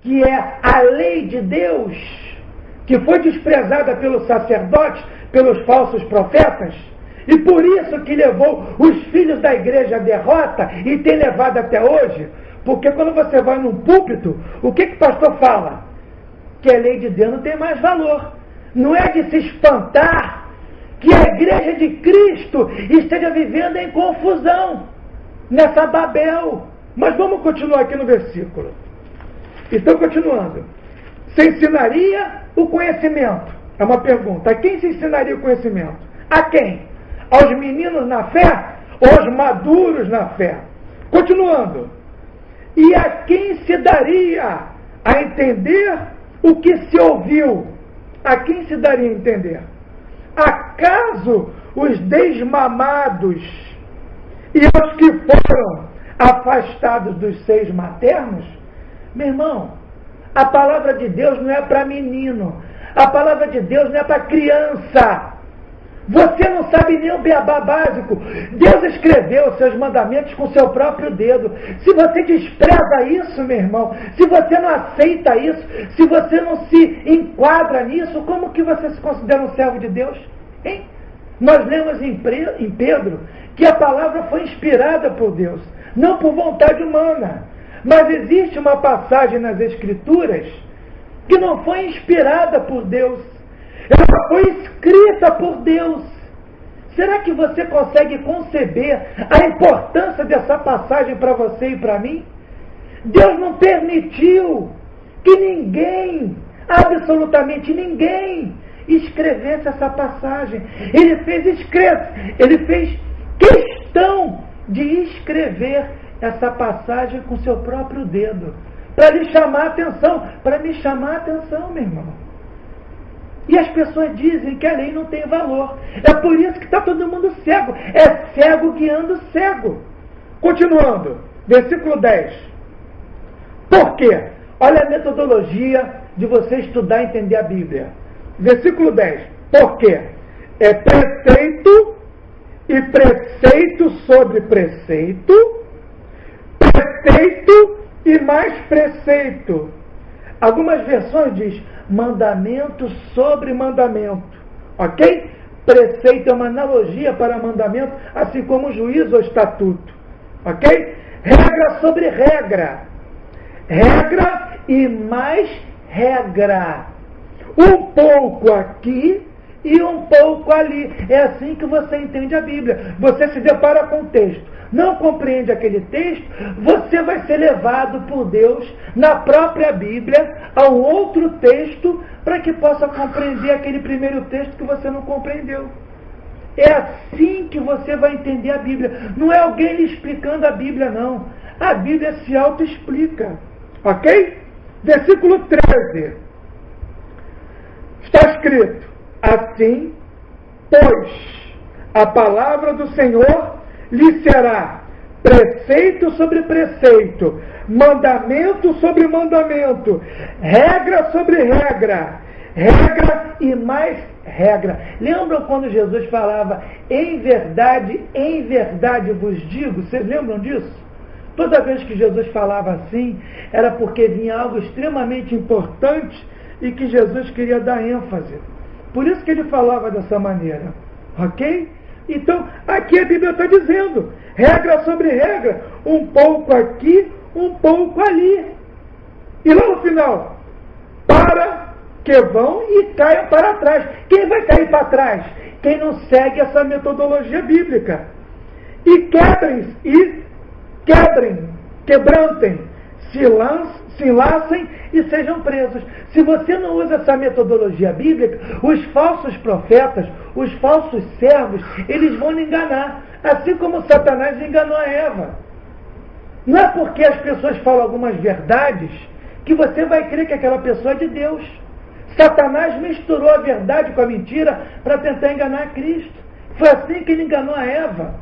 que é a lei de Deus, que foi desprezada pelos sacerdotes, pelos falsos profetas, e por isso que levou os filhos da igreja à derrota e tem levado até hoje. Porque quando você vai num púlpito, o que o pastor fala? Que a lei de Deus não tem mais valor. Não é de se espantar que a igreja de Cristo esteja vivendo em confusão, nessa Babel. Mas vamos continuar aqui no versículo. Então, continuando. Se ensinaria o conhecimento? É uma pergunta. A quem se ensinaria o conhecimento? A quem? Aos meninos na fé? Ou aos maduros na fé? Continuando. E a quem se daria a entender o que se ouviu? A quem se daria a entender? Acaso os desmamados e os que foram afastados dos seios maternos? Meu irmão, a palavra de Deus não é para menino. A palavra de Deus não é para criança. Você não sabe nem o beabá básico. Deus escreveu os seus mandamentos com seu próprio dedo. Se você despreza isso, meu irmão, se você não aceita isso, se você não se enquadra nisso, como que você se considera um servo de Deus? Hein? Nós lemos em Pedro que a palavra foi inspirada por Deus, não por vontade humana. Mas existe uma passagem nas Escrituras que não foi inspirada por Deus. Ela foi escrita por Deus. Será que você consegue conceber a importância dessa passagem para você e para mim? Deus não permitiu que ninguém, absolutamente ninguém, escrevesse essa passagem. Ele fez questão de escrever essa passagem com seu próprio dedo, para lhe chamar a atenção, para me chamar a atenção, meu irmão. E as pessoas dizem que a lei não tem valor. É por isso que está todo mundo cego. É cego guiando cego. Continuando, versículo 10. Por quê? Olha a metodologia de você estudar e entender a Bíblia. Versículo 10. Por quê? É preceito e preceito sobre preceito, preceito e mais preceito. Algumas versões diz mandamento sobre mandamento. Ok? Preceito é uma analogia para mandamento, assim como juízo ou estatuto. Ok? Regra sobre regra. Regra e mais regra. Um pouco aqui e um pouco ali. É assim que você entende a Bíblia. Você se depara com o texto. Não compreende aquele texto, você vai ser levado por Deus, na própria Bíblia, a um outro texto, para que possa compreender aquele primeiro texto que você não compreendeu. É assim que você vai entender a Bíblia. Não é alguém lhe explicando a Bíblia, não. A Bíblia se auto-explica. Ok? Versículo 13. Está escrito: assim, pois, a palavra do Senhor lhe será preceito sobre preceito, mandamento sobre mandamento, regra sobre regra, regra e mais regra. Lembram quando Jesus falava, em verdade vos digo? Vocês lembram disso? Toda vez que Jesus falava assim, era porque vinha algo extremamente importante e que Jesus queria dar ênfase. Por isso que ele falava dessa maneira. Ok? Então, aqui a Bíblia está dizendo, regra sobre regra, um pouco aqui, um pouco ali. E lá no final, para que vão e caiam para trás. Quem vai cair para trás? Quem não segue essa metodologia bíblica. E quebrantem, se enlacem e sejam presos. Se você não usa essa metodologia bíblica, os falsos profetas, os falsos servos, eles vão lhe enganar, assim como Satanás enganou a Eva. Não é porque as pessoas falam algumas verdades que você vai crer que aquela pessoa é de Deus. Satanás misturou a verdade com a mentira para tentar enganar Cristo. Foi assim que ele enganou a Eva.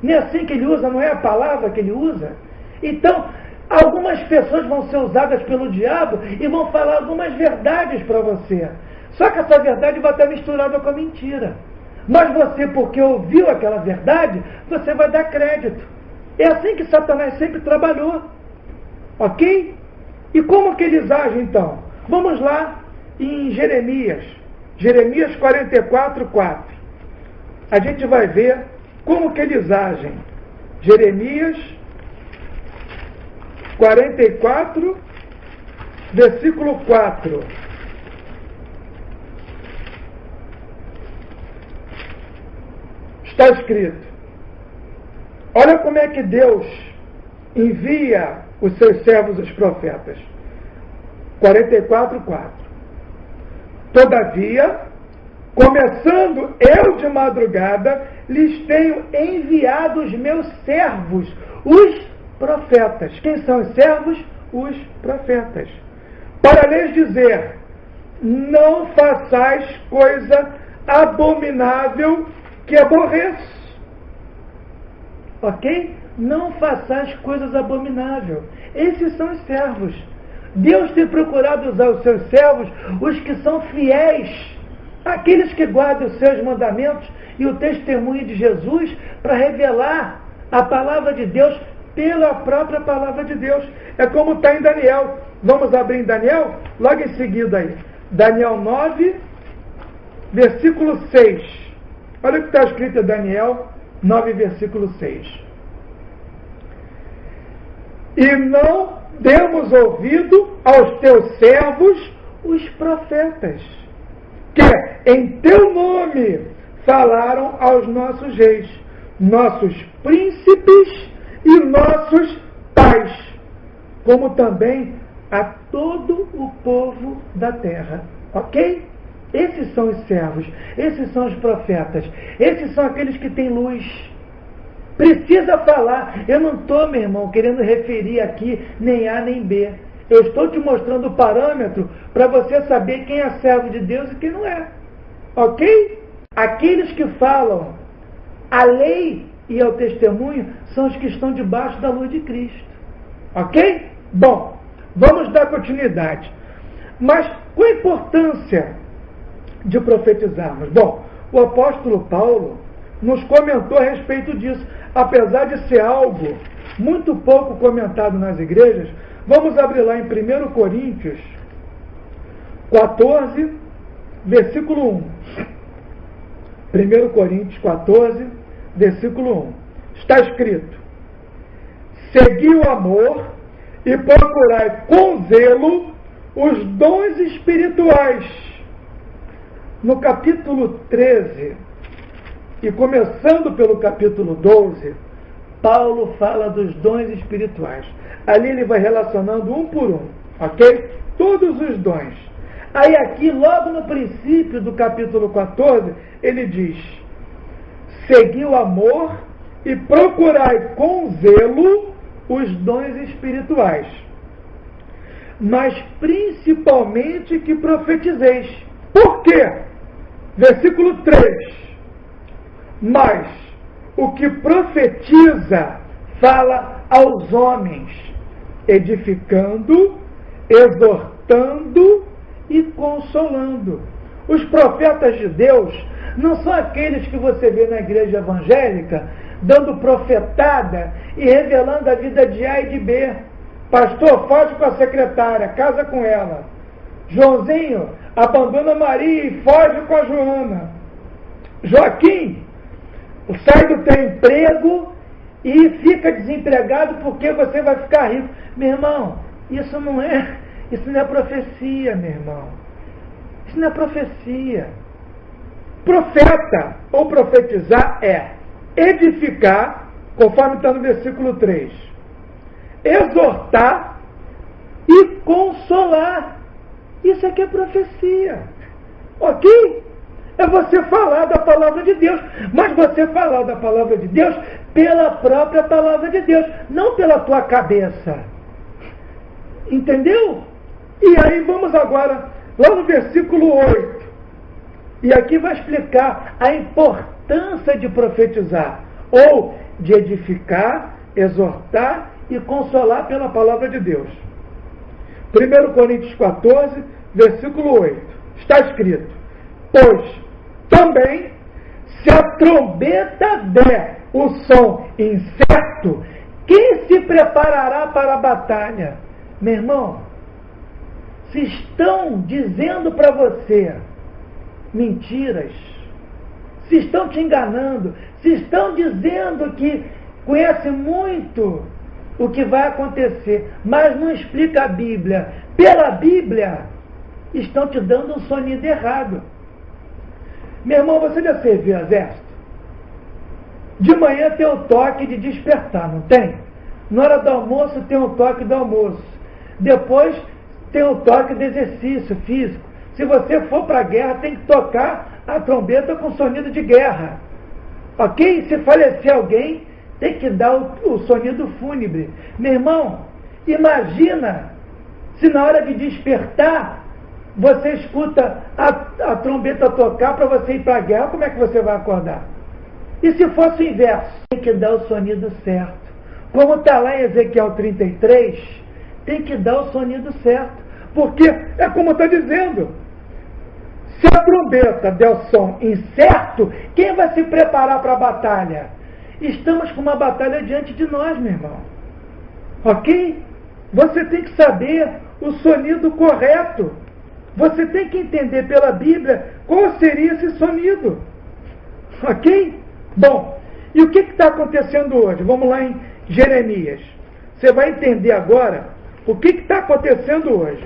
Não é assim que ele usa, não é a palavra que ele usa. Então, algumas pessoas vão ser usadas pelo diabo e vão falar algumas verdades para você. Só que essa verdade vai estar misturada com a mentira. Mas você, porque ouviu aquela verdade, você vai dar crédito. É assim que Satanás sempre trabalhou. Ok? E como que eles agem então? Vamos lá em Jeremias 44:4. A gente vai ver como que eles agem. Jeremias 44, versículo 4. Está escrito: olha como é que Deus envia os seus servos, os profetas. 44:4. Todavia, começando eu de madrugada, lhes tenho enviado os meus servos, os profetas. Quem são os servos? Os profetas. Para lhes dizer: não façais coisa abominável que aborreço. Ok? Não façais coisas abomináveis. Esses são os servos. Deus tem procurado usar os seus servos, os que são fiéis, aqueles que guardam os seus mandamentos e o testemunho de Jesus, para revelar a palavra de Deus pela própria palavra de Deus. É como está em Daniel. Vamos abrir em Daniel, logo em seguida aí. Daniel 9, versículo 6. Olha o que está escrito em Daniel 9, versículo 6. E não demos ouvido aos teus servos, os profetas, que em teu nome falaram aos nossos reis, nossos príncipes e nossos pais, como também a todo o povo da terra. Ok? Esses são os servos, esses são os profetas, esses são aqueles que têm luz. Precisa falar. Eu não estou, meu irmão, querendo referir aqui nem A nem B. Eu estou te mostrando o parâmetro para você saber quem é servo de Deus e quem não é. Ok? Aqueles que falam a lei e ao testemunho são os que estão debaixo da luz de Cristo. Ok? Bom, vamos dar continuidade. Mas qual a importância de profetizarmos? Bom, o apóstolo Paulo nos comentou a respeito disso. Apesar de ser algo muito pouco comentado nas igrejas, vamos abrir lá em 1 Coríntios 14, versículo 1. 1 Coríntios 14, versículo 1. Está escrito: segui o amor e procurai com zelo os dons espirituais. No capítulo 13, e começando pelo capítulo 12, Paulo fala dos dons espirituais. Ali ele vai relacionando um por um, ok? Todos os dons. Aí aqui, logo no princípio do capítulo 14, ele diz: segui o amor e procurai com zelo os dons espirituais, mas principalmente que profetizeis. Por quê? Versículo 3. Mas o que profetiza fala aos homens, edificando, exortando e consolando. Os profetas de Deus não são aqueles que você vê na igreja evangélica dando profetada e revelando a vida de A e de B. Pastor, foge com a secretária, casa com ela. Joãozinho, abandona Maria e foge com a Joana. Joaquim, sai do teu emprego e fica desempregado porque você vai ficar rico. Meu irmão, isso não é profecia, meu irmão. Isso não é profecia. Profeta ou profetizar é edificar, conforme está no versículo 3, exortar e consolar. Isso aqui é profecia. Ok? É você falar da palavra de Deus, mas você falar da palavra de Deus pela própria palavra de Deus, não pela tua cabeça. Entendeu? E aí vamos agora, lá no versículo 8. E aqui vai explicar a importância de profetizar, ou de edificar, exortar e consolar pela palavra de Deus. 1 Coríntios 14, versículo 8. Está escrito: pois também, se a trombeta der o som incerto, quem se preparará para a batalha? Meu irmão, se estão dizendo para você mentiras, se estão te enganando, se estão dizendo que conhece muito o que vai acontecer, mas não explica a Bíblia, pela Bíblia, estão te dando um sonido errado. Meu irmão, você já serviu o exército? De manhã tem o toque de despertar, não tem? Na hora do almoço tem o toque do almoço. Depois tem o toque de exercício físico. Se você for para a guerra, tem que tocar a trombeta com sonido de guerra. Ok? Se falecer alguém, tem que dar o sonido fúnebre. Meu irmão, imagina se na hora de despertar você escuta a trombeta tocar para você ir para a guerra, como é que você vai acordar? E se fosse o inverso? Tem que dar o sonido certo. Como está lá em Ezequiel 33, tem que dar o sonido certo. Porque é como está dizendo. Se a trombeta der o som incerto, quem vai se preparar para a batalha? Estamos com uma batalha diante de nós, meu irmão. Ok? Você tem que saber o sonido correto. Você tem que entender pela Bíblia qual seria esse sonido. Ok? Bom, e o que está acontecendo hoje? Vamos lá em Jeremias. Você vai entender agora o que está acontecendo hoje.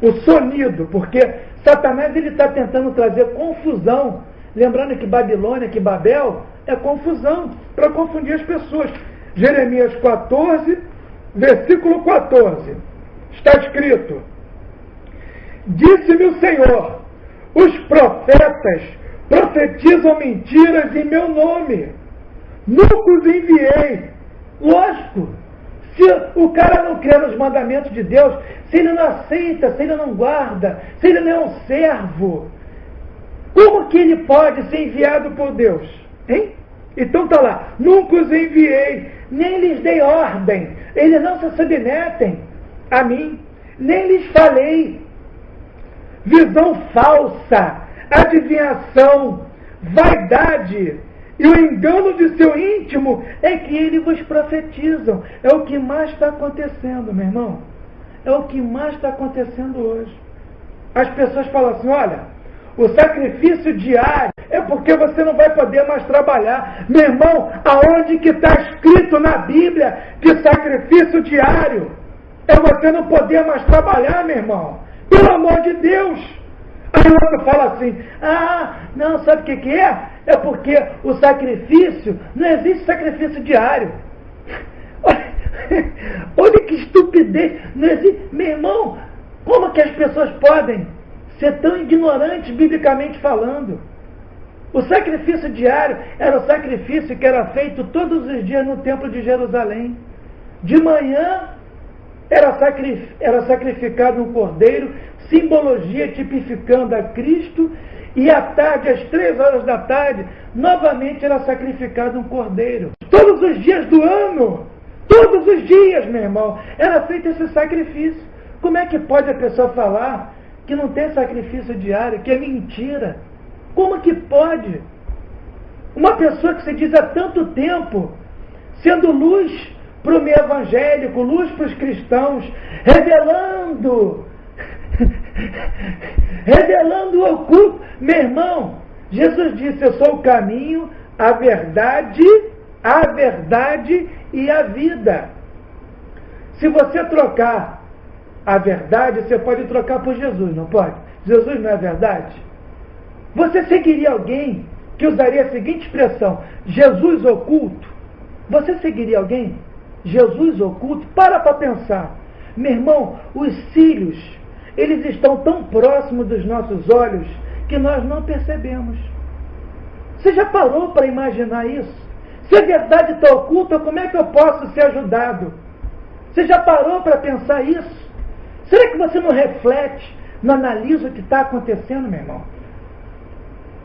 O sonido, porque Satanás está tentando trazer confusão. Lembrando que Babilônia, que Babel, é confusão, para confundir as pessoas. Jeremias 14, versículo 14. Está escrito: Disse-me o Senhor, os profetas profetizam mentiras em meu nome. Nunca os enviei. Lógico, se o cara não crê nos mandamentos de Deus, se ele não aceita, se ele não guarda, se ele não é um servo, como que ele pode ser enviado por Deus? Hein? Então está lá, nunca os enviei, nem lhes dei ordem, eles não se submetem a mim, nem lhes falei. Visão falsa, adivinhação, vaidade e o engano de seu íntimo é que eles vos profetizam. É o que mais está acontecendo, meu irmão. É o que mais está acontecendo hoje. As pessoas falam assim, olha, o sacrifício diário é porque você não vai poder mais trabalhar. Meu irmão, aonde que está escrito na Bíblia que sacrifício diário é você não poder mais trabalhar, meu irmão? Pelo amor de Deus! Aí o outro fala assim, não, sabe o que é? É porque o sacrifício, não existe sacrifício diário. Olha que estupidez, não existe. Meu irmão, como que as pessoas podem ser tão ignorantes biblicamente falando? O sacrifício diário era o sacrifício que era feito todos os dias no templo de Jerusalém. De manhã era sacrificado um cordeiro, simbologia tipificando a Cristo, e à tarde, às 3 horas da tarde, novamente era sacrificado um cordeiro. Todos os dias do ano, todos os dias, meu irmão, era feito esse sacrifício. Como é que pode a pessoa falar que não tem sacrifício diário, que é mentira? Como que pode? Uma pessoa que se diz há tanto tempo, sendo luz para o meio evangélico, luz para os cristãos, revelando o oculto. Meu irmão, Jesus disse, eu sou o caminho, a verdade e a vida. Se você trocar a verdade, você pode trocar por Jesus, não pode? Jesus não é verdade? Você seguiria alguém que usaria a seguinte expressão, Jesus oculto? Você seguiria alguém? Jesus oculto? Para pensar. Meu irmão, os cílios, eles estão tão próximos dos nossos olhos que nós não percebemos. Você já parou para imaginar isso? Se a verdade está oculta, como é que eu posso ser ajudado? Você já parou para pensar isso? Será que você não reflete, não analisa o que está acontecendo, meu irmão?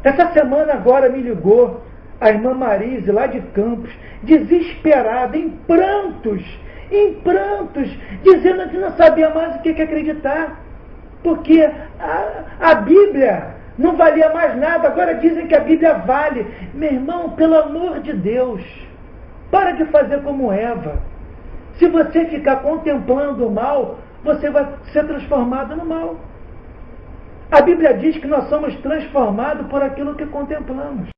Essa semana agora me ligou a irmã Marise, lá de Campos, desesperada, em prantos, dizendo que não sabia mais o que acreditar, porque a Bíblia não valia mais nada, agora dizem que a Bíblia vale. Meu irmão, pelo amor de Deus, para de fazer como Eva. Se você ficar contemplando o mal, você vai ser transformado no mal. A Bíblia diz que nós somos transformados por aquilo que contemplamos.